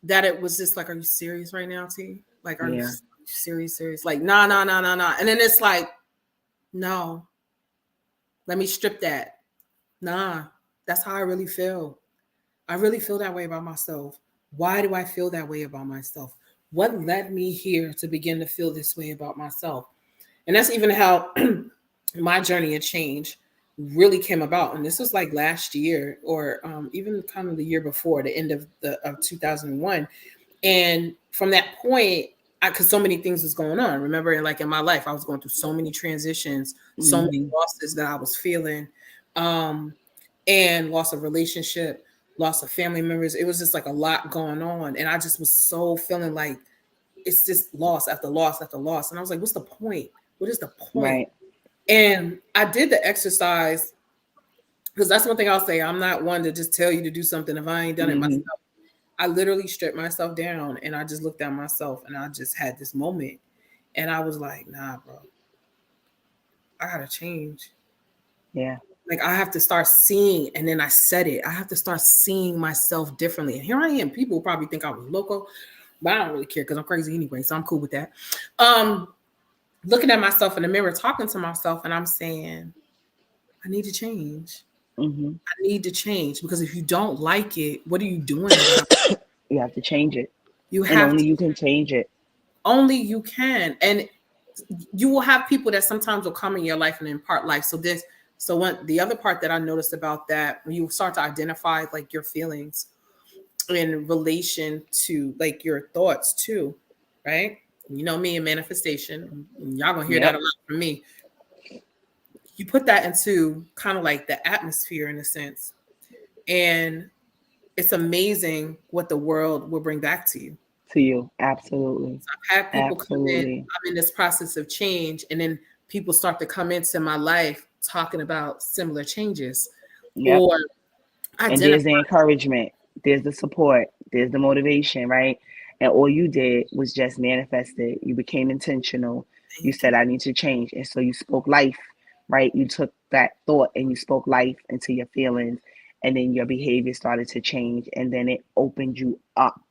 that it was just like, are you serious right now, T? Like, are you Yeah. serious? Like, nah, nah, nah, nah, nah. And then it's like, no, let me strip that. Nah, that's how I really feel. I really feel that way about myself. Why do I feel that way about myself? What led me here to begin to feel this way about myself? And that's even how my journey of change really came about. And this was like last year, or even kind of the year before, the end of 2001. And from that point, because so many things was going on. Remember, like in my life, I was going through so many transitions, so many Mm-hmm. losses that I was feeling, um, and loss of relationship, loss of family members. It was just like a lot going on, and I just was so feeling like it's just loss after loss after loss. And I was like, what's the point? What is the point? Right. And I did the exercise because that's one thing I'll say. I'm not one to just tell you to do something if I ain't done it myself. Mm-hmm. I literally stripped myself down and I just looked at myself and I just had this moment. And I was like, nah, bro, I gotta change. Yeah. Like I have to start seeing, and then I said it. I have to start seeing myself differently. And here I am. People probably think I was loco, but I don't really care because I'm crazy anyway. So I'm cool with that. Um, Looking at myself in the mirror, talking to myself, and I'm saying, I need to change. Mm-hmm. I need to change because if you don't like it, what are you doing about it? You have to change it, You and have only to, you can change it. only you can. And you will have people that sometimes will come in your life and impart life. So one, the other part that I noticed about that, when you start to identify like your feelings in relation to like your thoughts too, right? You know me and manifestation, and y'all gonna hear that Yep. a lot from me. You put that into kind of like the atmosphere in a sense, and it's amazing what the world will bring back to you. To you. Absolutely. I've had people come in, Absolutely. I'm in this process of change, and then people start to come into my life talking about similar changes Yep. or And identify. there's the encouragement, there's the support, there's the motivation, right? And all you did was just manifest it. You became intentional. You Thank said, you. I need to change. And so you spoke life, right? You took that thought and you spoke life into your feelings. And then your behavior started to change. And then it opened you up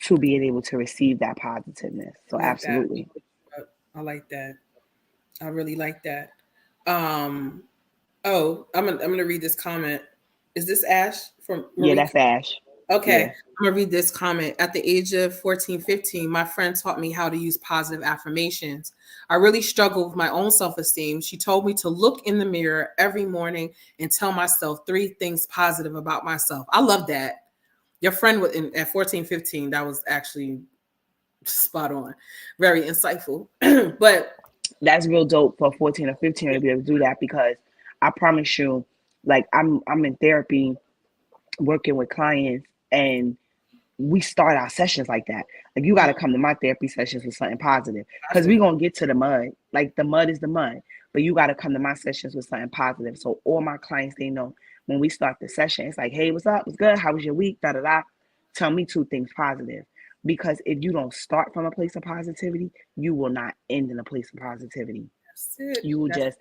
to being able to receive that positiveness. So, I like that. absolutely. I like that. I really like that. Um, oh, I'm gonna read this comment. Is this Ash from Yeah, Marie? that's Ash. Okay, Yeah. I'm gonna read this comment. At the age of 14, 15, my friend taught me how to use positive affirmations. I really struggled with my own self-esteem. She told me to look in the mirror every morning and tell myself 3 things positive about myself. I love that. Your friend at 14, 15, that was actually spot on. Very insightful. But That's real dope for a 14 or 15 to be able to do that because I promise you, like I'm in therapy working with clients and we start our sessions like that. Like you got to come to my therapy sessions with something positive because we're going to get to the mud. Like the mud is the mud, but you got to come to my sessions with something positive. So all my clients, they know when we start the session, it's like, hey, what's up? What's good? How was your week? Da da da. Tell me 2 things positive. Because if you don't start from a place of positivity, you will not end in a place of positivity. that's it. You will That's just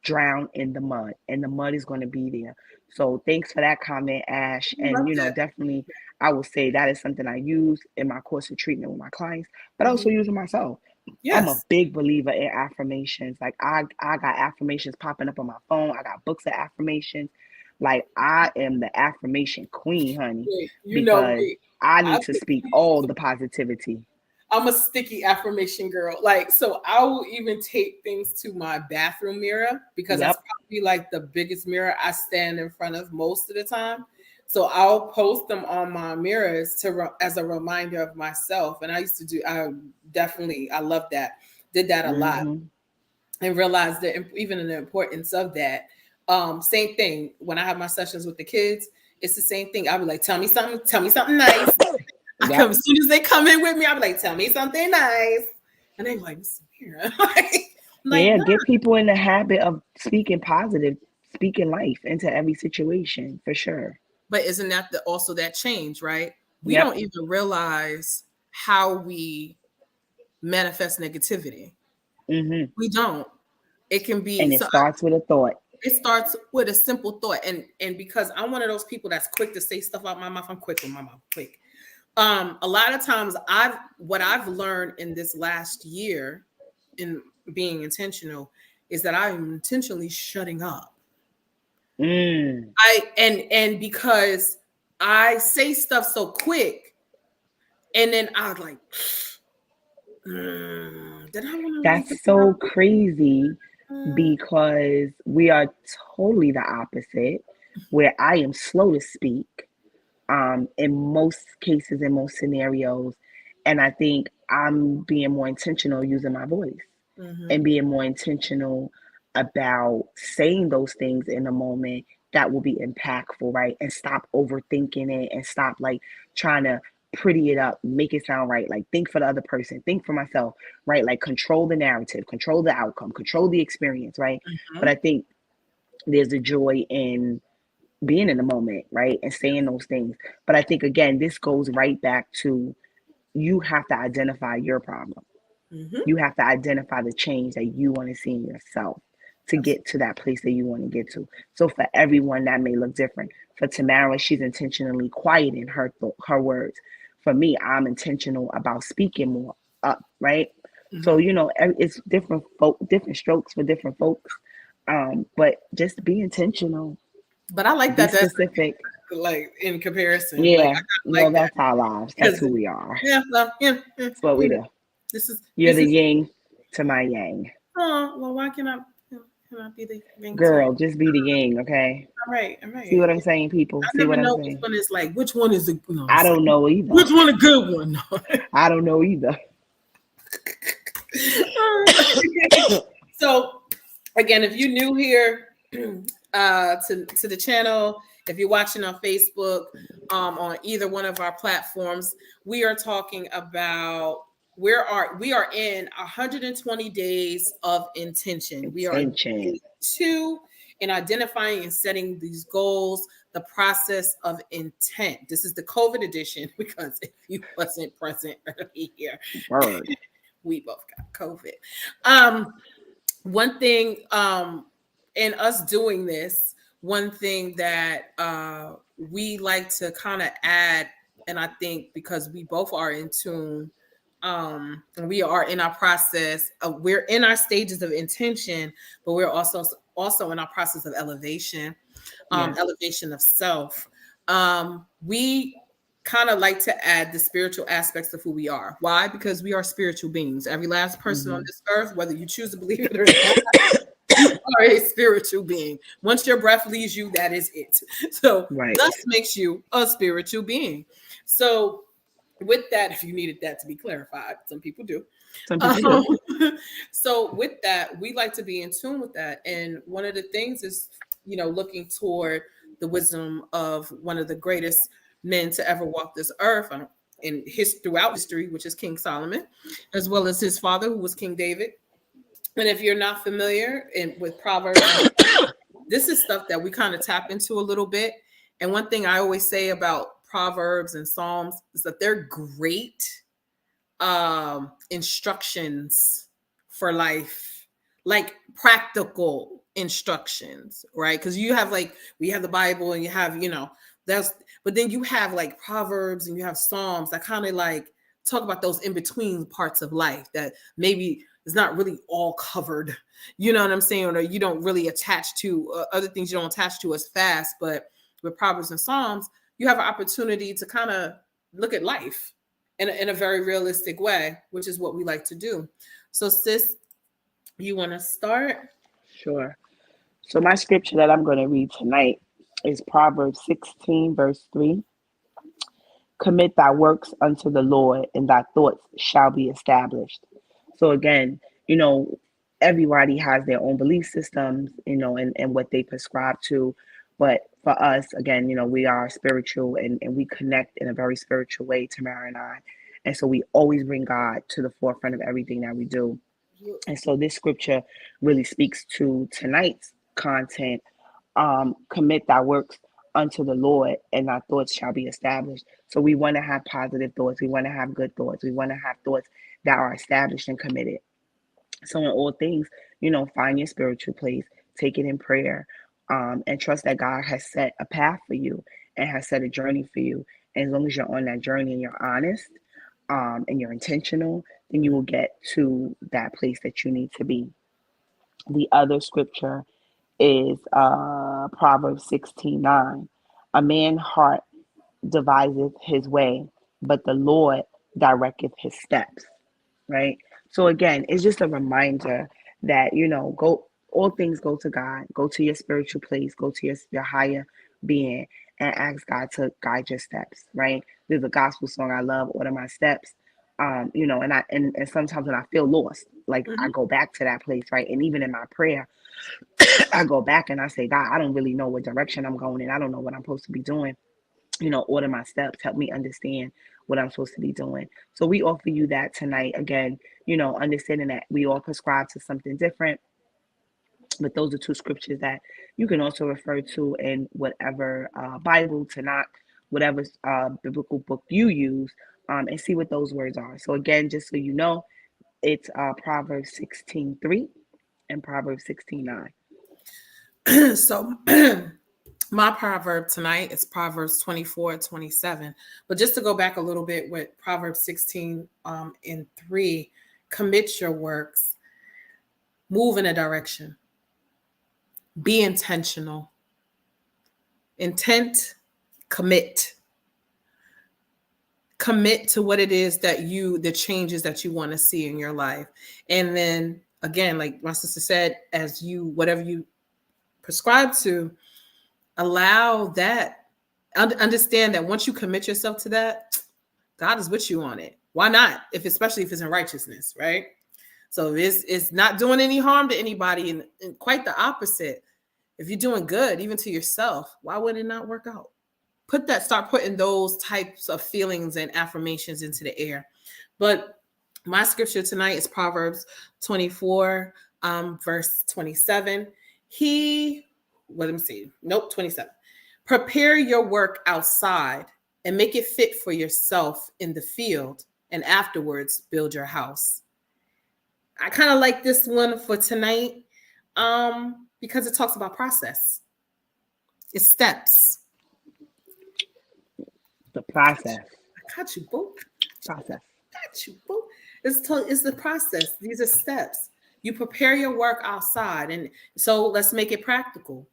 drown in the mud and the mud is going to be there. So thanks for that comment, Ash. I love And that. definitely I would say that is something I use in my course of treatment with my clients, but Mhm. also using myself. I'm a Yes. big believer in affirmations. Like I got affirmations popping up on my phone. I got books of affirmations. Like I am the affirmation queen, honey, You know because me. I I'm need to speak all the positivity. I'm a sticky affirmation girl. Like, so I will even take things to my bathroom mirror because that's Yep. probably like the biggest mirror I stand in front of most of the time. So I'll post them on my mirrors as a reminder of myself. And I used to do, I love that. Did that a lot Mm-hmm. and realized that even the importance of that. Same thing when I have my sessions with the kids. it's the same thing. I'll be like, tell me something nice. I Yep. come as soon as they come in with me, I'll be like, tell me something nice. And they're like, Samira. Yeah, No. get people in the habit of speaking positive, speaking life into every situation for sure. But isn't that also that change, right? We Yep. don't even realize how we manifest negativity. Hmm. We don't. It can be And it so. starts with a thought. It starts with a simple thought, and because I'm one of those people that's quick to say stuff out my mouth, I'm quick with my mouth, quick. A lot of times, what I've learned in this last year in being intentional is that I'm intentionally shutting up. Mm. And because I say stuff so quick, and then I was like, did I want to really put That's that so out? crazy because we are totally the opposite, where I am slow to speak in most cases, in most scenarios. And I think I'm being more intentional using my voice and being more intentional about saying those things in a moment that will be impactful, right? And stop overthinking it and stop like trying to pretty it up, make it sound right. Like think for the other person, think for myself, right? Like control the narrative, control the outcome, control the experience, right? But I think there's a joy in being in the moment, right? And saying those things. But I think again, this goes right back to you have to identify your problem. You have to identify the change that you want to see in yourself to get to that place that you want to get to. So for everyone, that may look different. For Tamara, she's intentionally quieting her words. For me, I'm intentional about speaking more up, right? So it's different strokes for different folks. But just be intentional, But I like be that. That's specific. like in comparison. Like I Yeah, kind of well, like that that's our lives. That's because who we are. well, That's what we do. this is You're the yin to my yang. Oh, well, why can I be the ring to you? Girl, just be the yin, okay? All right. See what I'm saying, people? I See never what I'm know which saying? one is like, which one is the, no, I don't know either. which one a good one? I don't know either. So, again, if you're new here to the channel, if you're watching on Facebook, on either one of our platforms, we are talking about we are in 120 days of intention. We are Intention. 2 in identifying and setting these goals, the process of intent. This is the COVID edition because if you wasn't present earlier, Word. we both got COVID. One thing in us doing this, one thing that we like to kind of add, and I think because we both are in tune, and we are in our process of, we're in our stages of intention, but we're also in our process of elevation, elevation of self. We kind of like to add the spiritual aspects of who we are. Why? Because we are spiritual beings. Every last person on this earth, whether you choose to believe it or not, you are a spiritual being. Once your breath leaves you, that is it. So thus makes you a spiritual being. So with that, if you needed that to be clarified, some people do. So with that, we like to be in tune with that. And one of the things is, looking toward the wisdom of one of the greatest men to ever walk this earth throughout history, which is King Solomon, as well as his father, who was King David. And if you're not familiar with Proverbs, this is stuff that we kind of tap into a little bit. And one thing I always say about Proverbs and Psalms is that they're great instructions for life, like practical instructions, right? Because we have the Bible and you have, but then you have like Proverbs and you have Psalms that kind of like talk about those in between parts of life that maybe is not really all covered, you know what I'm saying? Or you don't really attach to other things you don't attach to as fast. But with Proverbs and Psalms, you have an opportunity to kind of look at life in a very realistic way, which is what we like to do. So sis, you want to start? Sure. So my scripture that I'm going to read tonight is Proverbs 16, verse 3. Commit thy works unto the Lord, and thy thoughts shall be established. So again, everybody has their own belief systems, and what they prescribe to. But for us, again, we are spiritual, and we connect in a very spiritual way, Tamara and I. And so we always bring God to the forefront of everything that we do. And so this scripture really speaks to tonight's content. Commit thy works unto the Lord, and thy thoughts shall be established. So we want to have positive thoughts. We want to have good thoughts. We want to have thoughts that are established and committed. So in all things, find your spiritual place, take it in prayer, and trust that God has set a path for you and has set a journey for you. And as long as you're on that journey and you're honest, and you're intentional, then you will get to that place that you need to be. The other scripture is Proverbs 16:9. A man's heart deviseth his way, but the Lord directeth his steps. Right? So again, it's just a reminder that, go all things go to God, go to your spiritual place, go to your higher being, and ask God to guide your steps, right? There's a gospel song I love, Order My Steps. And sometimes when I feel lost, like I go back to that place, right? And even in my prayer, I go back and I say, God, I don't really know what direction I'm going in. I don't know what I'm supposed to be doing. Order my steps, help me understand what I'm supposed to be doing. So we offer you that tonight. Again, understanding that we all prescribe to something different, but those are two scriptures that you can also refer to in whatever Bible, Tanakh, whatever biblical book you use, and see what those words are. So again, just so you know, it's Proverbs 16:3 and Proverbs 16:9. So my proverb tonight is Proverbs 24:27. But just to go back a little bit with Proverbs 16 and 3, commit your works, move in a direction, be intentional. Intent, commit. Commit to what it is that the changes that you want to see in your life. And then again, like my sister said, whatever you prescribe to, allow that, understand that once you commit yourself to that, God is with you on it. Why not? Especially if it's in righteousness, right? So it's not doing any harm to anybody, and quite the opposite. If you're doing good, even to yourself, why would it not work out? Start putting those types of feelings and affirmations into the air. But my scripture tonight is Proverbs 24, verse 27. 27. Prepare your work outside and make it fit for yourself in the field, and afterwards build your house. I kind of like this one for tonight because it talks about process. It's steps. The process. I got you, boo. Process. Got you, boo. It's the process. These are steps. You prepare your work outside. And so let's make it practical.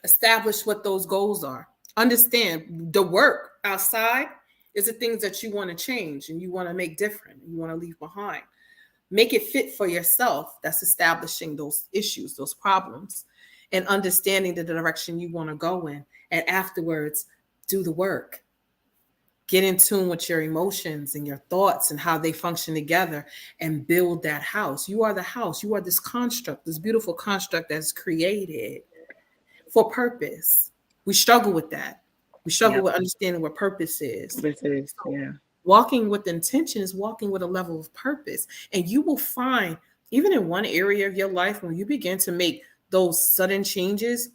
Establish what those goals are. Understand the work outside is the things that you want to change and you want to make different. You want to leave behind. Make it fit for yourself. That's establishing those issues, those problems, and understanding the direction you want to go in. And afterwards, do the work. Get in tune with your emotions and your thoughts and how they function together and build that house. You are the house. You are this construct, this beautiful construct that's created for purpose. We struggle with that. We struggle with understanding what purpose is. Walking with intention is walking with a level of purpose. And you will find, even in one area of your life, when you begin to make those sudden changes,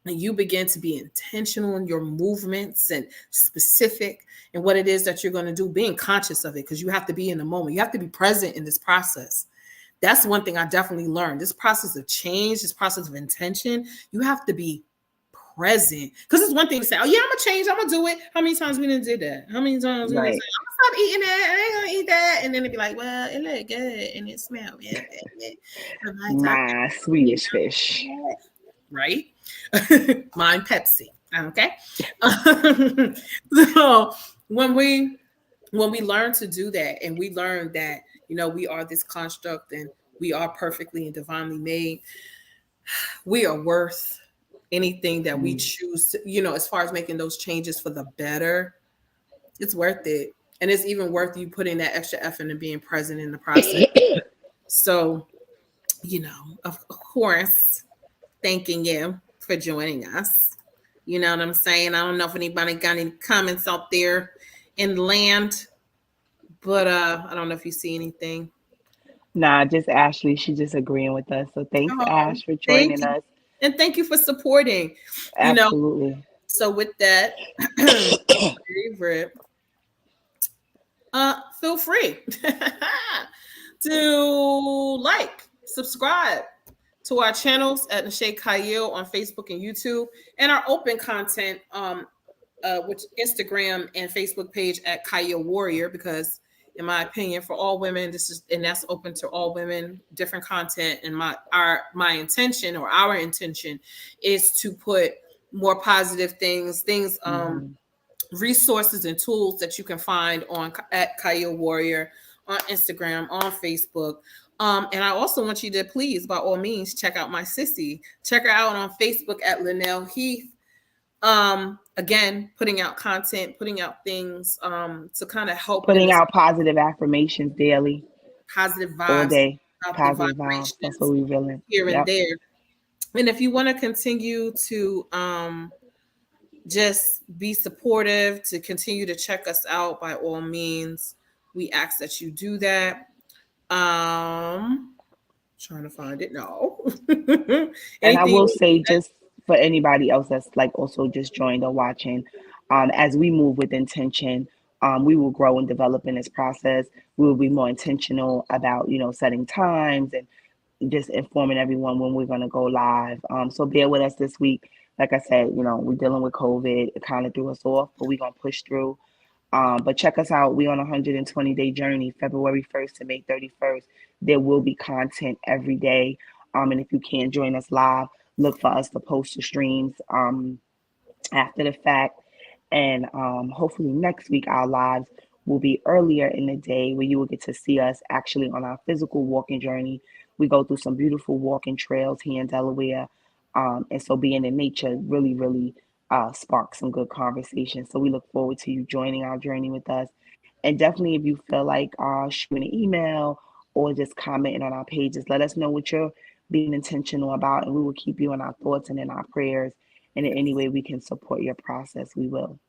and you begin to be intentional in your movements and specific in what it is that you're going to do, being conscious of it, because you have to be in the moment. You have to be present in this process. That's one thing I definitely learned. This process of change, this process of intention, you have to be present. Because it's one thing to say, oh yeah, I'm going to change, I'm going to do it. How many times we didn't do that? How many times we didn't say, I'm going to stop eating that, I ain't going to eat that. And then it'd be like, well, it looked good and it smelled good. My Swedish fish. Right? Mine Pepsi. Okay. So when we learn to do that, and we learn that, we are this construct and we are perfectly and divinely made, we are worth anything that we choose to, as far as making those changes for the better, it's worth it. And it's even worth you putting that extra effort and being present in the process. So, of course, thanking you for joining us. You know what I'm saying? I don't know if anybody got any comments out there in land, but I don't know if you see anything. Nah, just Ashley. She's just agreeing with us. So thanks, Oh, Ash, for thank joining you. us. And thank you for supporting. You know, Absolutely. so with that, favorite, feel free to like, subscribe to our channels at Nashay Kyle on Facebook and YouTube, and our open content, which Instagram and Facebook page at Kyle Warrior, because in my opinion, for all women, that's open to all women, different content. And my intention, or our intention, is to put more positive things, Mhm. resources and tools that you can find at Kyle Warrior on Instagram, on Facebook. And I also want you to please, by all means, check out my sissy. Check her out on Facebook at Linnell Heath. Again, putting out content, putting out things to kind of help in Putting this out positive affirmations daily, positive all vibes, day. positive Positive vibes. That's what vibrations we feeling. here and Yep. there. And if you want to continue to just be supportive, to continue to check us out, by all means, we ask that you do that. Trying to find it. No. And I Anything will you say, just for anybody else that's like also just joined or watching, as we move with intention, we will grow and develop in this process. We will be more intentional about, setting times and just informing everyone when we're going to go live. So bear with us this week. Like I said, we're dealing with COVID. It kind of threw us off, but we're going to push through. But check us out. We're on a 120-day journey, February 1st to May 31st. There will be content every day. And if you can't join us live, look for us to post the streams after the fact. And hopefully next week, our lives will be earlier in the day, where you will get to see us actually on our physical walking journey. We go through some beautiful walking trails here in Delaware. And so being in nature really, really sparks some good conversation. So we look forward to you joining our journey with us. And definitely, if you feel like shooting an email or just commenting on our pages, let us know what you're being intentional about, and we will keep you in our thoughts and in our prayers. And in any way we can support your process, we will.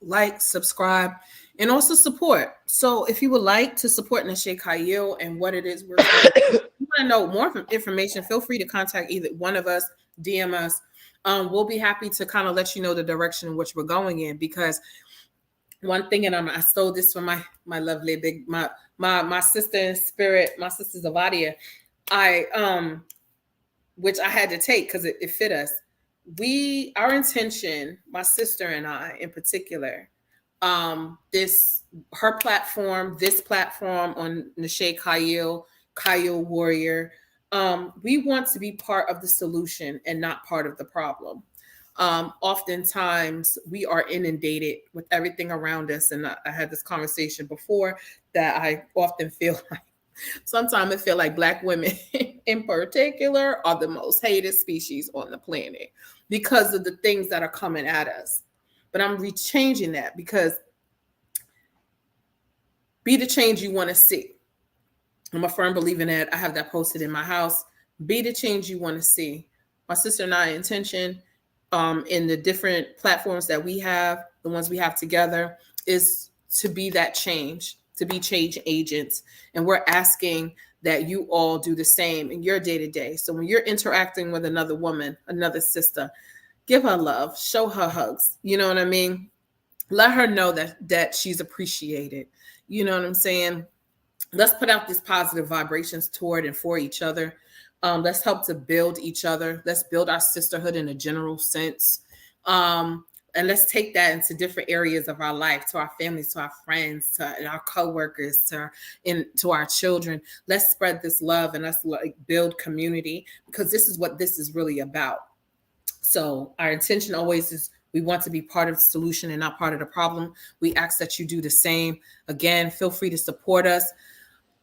like, subscribe, and also support. So if you would like to support Nashay Kyle and what it is we're trying to do, you want to know more information, feel free to contact either one of us, DM us. We'll be happy to kind of let you know the direction in which we're going in, because one thing, and I stole this from my lovely big my sister in spirit, my sister Zavadia. Which I had to take because it fit us. Our intention, my sister and I in particular, this platform on Nashay Kyle Warrior, we want to be part of the solution and not part of the problem. Oftentimes we are inundated with everything around us, and I had this conversation before, that I often feel like sometimes I feel like Black women in particular are the most hated species on the planet because of the things that are coming at us. But I'm rechanging that, because be the change you want to see. I'm a firm believer in that. I have that posted in my house. Be the change you want to see. My sister and I intention, in the different platforms that we have, the ones we have together, is to be that change, to be change agents. And we're asking that you all do the same in your day to day. So when you're interacting with another woman, another sister, give her love, show her hugs. You know what I mean? Let her know that she's appreciated. You know what I'm saying? Let's put out these positive vibrations toward and for each other. Let's help to build each other. Let's build our sisterhood in a general sense. And let's take that into different areas of our life, to our families, to our friends, to our coworkers, to our children. Let's spread this love, and let's build community, because this is what this is really about. So our intention always is, we want to be part of the solution and not part of the problem. We ask that you do the same. Again, feel free to support us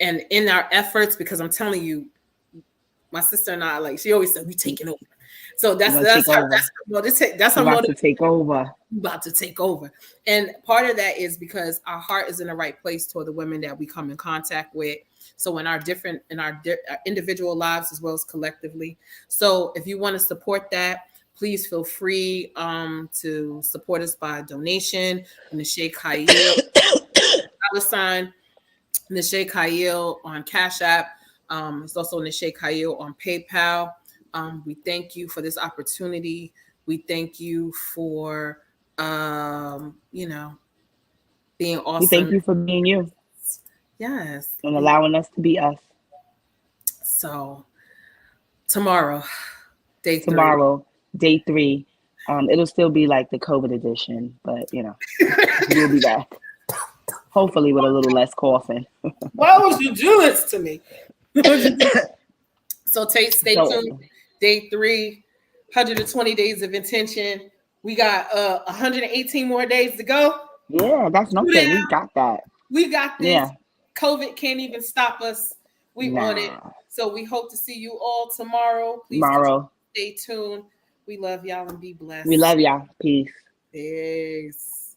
and in our efforts, because I'm telling you, my sister and I, like, she always said, we taking over. So that's her motivation. That's her about motivation. to take over. About to take over. And part of that is because our heart is in the right place toward the women that we come in contact with. So in our individual lives as well as collectively. So if you want to support that, please feel free to support us by donation. Nashay Kyle, $ Nashay Kyle on Cash App. It's also Nashay Kyle on PayPal. We thank you for this opportunity. We thank you for being awesome. We thank you for being you. Yes. And allowing us to be us. So tomorrow, day 3. Tomorrow, day 3. It'll still be like the COVID edition, but we'll be back. Hopefully with a little less coughing. Why would you do this to me? So stay tuned. Day 3, 120 days of intention. We got 118 more days to go. Yeah, that's nothing. We got that. We got this. Yeah. COVID can't even stop us. We on it. So we hope to see you all tomorrow. Please stay tuned. We love y'all and be blessed. We love y'all. Peace. Peace.